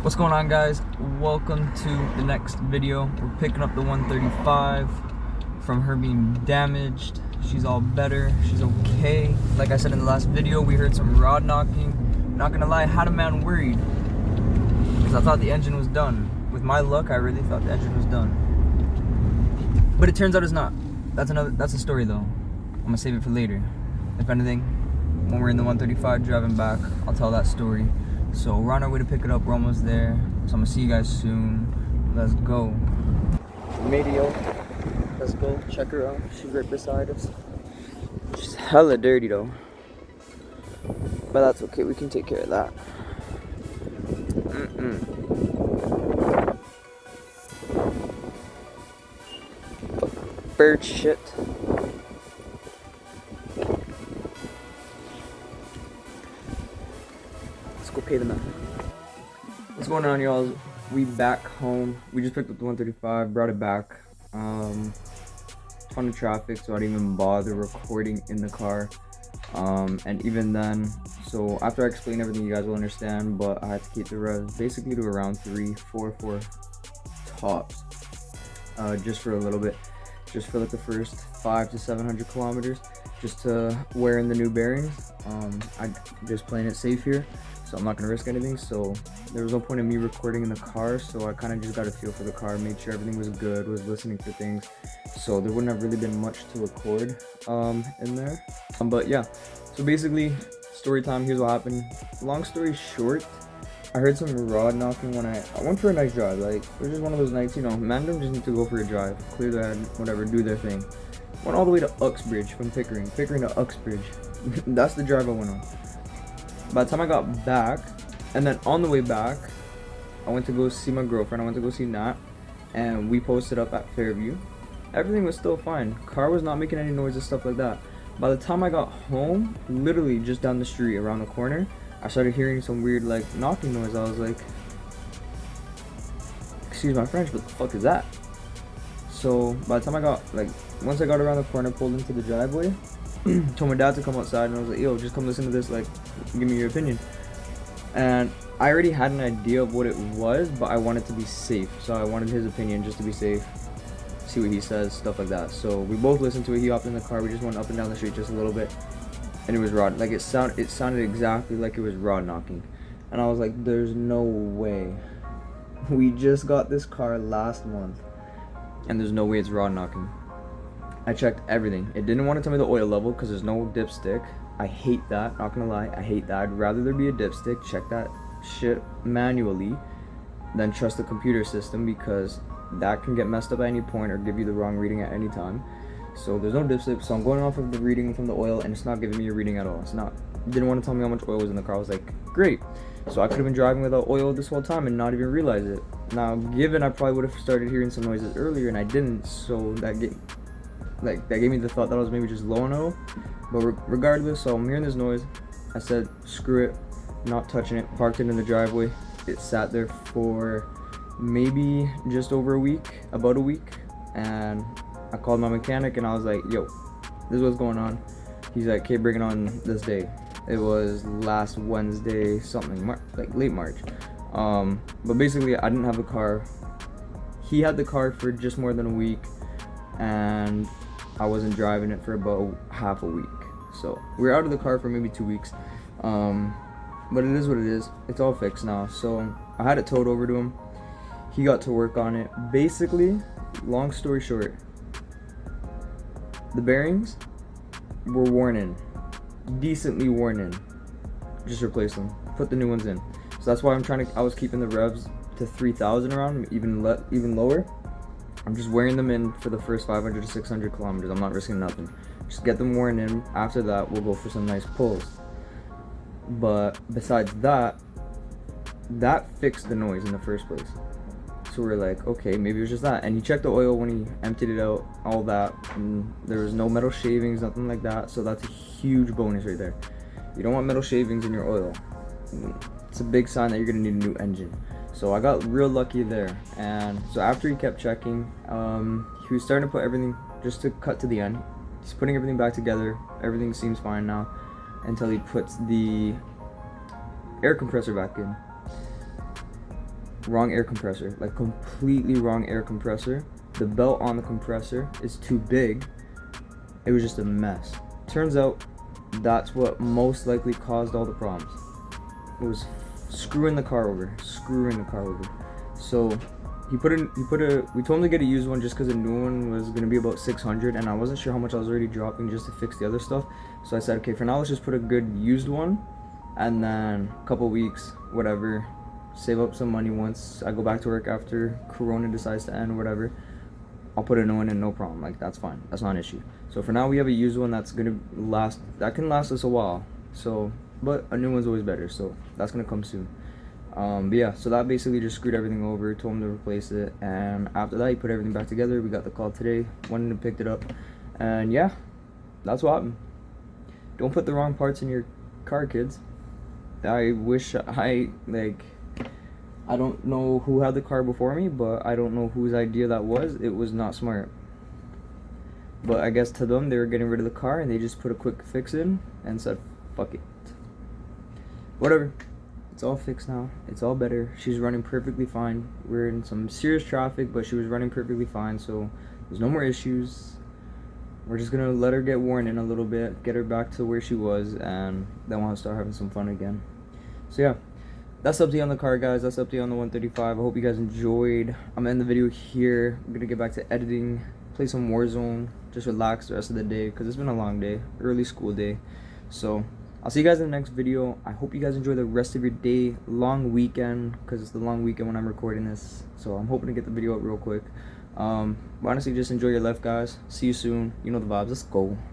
What's going on, guys? Welcome to the next video. We're picking up the 135 from her being damaged. She's all better, she's okay. Like I said in the last video, we heard some rod knocking. Not gonna lie, I had a man worried because I thought the engine was done. With my luck, I really thought the engine was done, but it turns out it's not. That's a story though. I'm gonna save it for later. If anything, when we're in the 135 driving back, I'll tell that story. So we're on our way to pick it up. We're almost there. So I'm gonna see you guys soon. Let's go. Medio. Let's go. Check her out. She's right beside us. She's hella dirty though. But that's okay. We can take care of that. Bird shit. Go pay the man. What's going on, y'all? We back home. We just picked up the 135, brought it back. Ton of traffic, so I didn't even bother recording in the car. And even then, so after I explain everything, you guys will understand, but I had to keep the revs basically to around 3-4 tops. Just for a little bit. Just for like the first 500 to 700 kilometers. Just to wear in the new bearings. I'm just playing it safe here. So I'm not gonna risk anything, so there was no point in me recording in the car, so I kind of just got a feel for the car, made sure everything was good, was listening for things, so there wouldn't have really been much to record in there. But yeah, so basically, story time. Here's what happened. Long story short, I heard some rod knocking when I went for a nice drive. Like, it was just one of those nights, you know, Mandem just need to go for a drive, clear the head, whatever, do their thing. Went all the way to Uxbridge from Pickering to Uxbridge. That's the drive I went on. By the time I got back, and then on the way back, I went to go see my girlfriend. I went to go see Nat, and we posted up at Fairview. Everything was still fine. Car was not making any noise and stuff like that. By the time I got home, literally just down the street, around the corner, I started hearing some weird, like, knocking noise. I was like, excuse my French, what the fuck is that? So by the time I got, like, once I got around the corner, pulled into the driveway, told my dad to come outside, and I was like, yo, just come listen to this, like, give me your opinion. And I already had an idea of what it was, but I wanted to be safe, so I wanted his opinion just to be safe, see what he says, stuff like that. So we both listened to it. He hopped in the car, we just went up and down the street just a little bit, and it was rod, like, it sounded exactly like it was rod knocking. And I was like, there's no way. We just got this car last month, and there's no way it's rod knocking. I checked everything. It didn't want to tell me the oil level because there's no dipstick. I hate that, not gonna lie, I hate that. I'd rather there be a dipstick, check that shit manually, than trust the computer system, because that can get messed up at any point or give you the wrong reading at any time. So there's no dipstick, so I'm going off of the reading from the oil, and it's not giving me a reading at all. It's not, it didn't want to tell me how much oil was in the car. I was like, great. So I could have been driving without oil this whole time and not even realize it. Now, given I probably would have started hearing some noises earlier and I didn't, so that gave me the thought that I was maybe just low on oil. But regardless, so I'm hearing this noise. I said, screw it, not touching it. Parked it in the driveway. It sat there for maybe just over a week, about a week. And I called my mechanic and I was like, yo, this is what's going on. He's like, okay, bring it on this day. It was last Wednesday, something, like late March. But basically, I didn't have the car. He had the car for just more than a week, and I wasn't driving it for about half a week. So we were out of the car for maybe 2 weeks. But it is what it is. It's all fixed now. So I had it towed over to him. He got to work on it. Basically, long story short, the bearings were worn in, decently worn in. Just replace them, put the new ones in. So that's why I was keeping the revs to 3,000 around, even lower. I'm just wearing them in for the first 500 to 600 kilometers. I'm not risking nothing. Just get them worn in. After that, we'll go for some nice pulls. But besides that, that fixed the noise in the first place. So we're like, okay, maybe it was just that. And he checked the oil when he emptied it out, all that. And there was no metal shavings, nothing like that. So that's a huge bonus right there. You don't want metal shavings in your oil. It's a big sign that you're gonna need a new engine. So I got real lucky there. And so after he kept checking, he was starting to put everything, just to cut to the end, he's putting everything back together. Everything seems fine now until he puts the air compressor back in. wrong air compressor, like completely wrong air compressor. The belt on the compressor is too big. It was just a mess. Turns out that's what most likely caused all the problems. It was screwing the car over. So we told him to get a used one just because a new one was gonna be about 600, and I wasn't sure how much I was already dropping just to fix the other stuff. So I said, okay, for now let's just put a good used one, and then a couple weeks, whatever, save up some money once I go back to work after Corona decides to end or whatever. I'll put a new one in, no problem. Like, that's fine. That's not an issue. So for now we have a used one that's gonna last. That can last us a while. So, but a new one's always better. So that's gonna come soon. But yeah, so that basically just screwed everything over. Told him to replace it, and after that he put everything back together. We got the call today. Went and picked it up, and yeah, that's what happened. Don't put the wrong parts in your car, kids. I wish I don't know who had the car before me, but I don't know whose idea that was. It was not smart. But I guess to them, they were getting rid of the car and they just put a quick fix in and said, fuck it. Whatever. It's all fixed now. It's all better. She's running perfectly fine. We're in some serious traffic, but she was running perfectly fine, so there's no more issues. We're just gonna let her get worn in a little bit, get her back to where she was, and then we'll start having some fun again. So yeah, that's up to you on the car, guys. That's up to you on the 135. I hope you guys enjoyed. I'm gonna end the video here. I'm gonna get back to editing, play some Warzone, just relax the rest of the day because it's been a long day, early school day. So I'll see you guys in the next video. I hope you guys enjoy the rest of your day, long weekend, because it's the long weekend when I'm recording this. So I'm hoping to get the video up real quick. But honestly, just enjoy your life, guys. See you soon. You know the vibes. Let's go.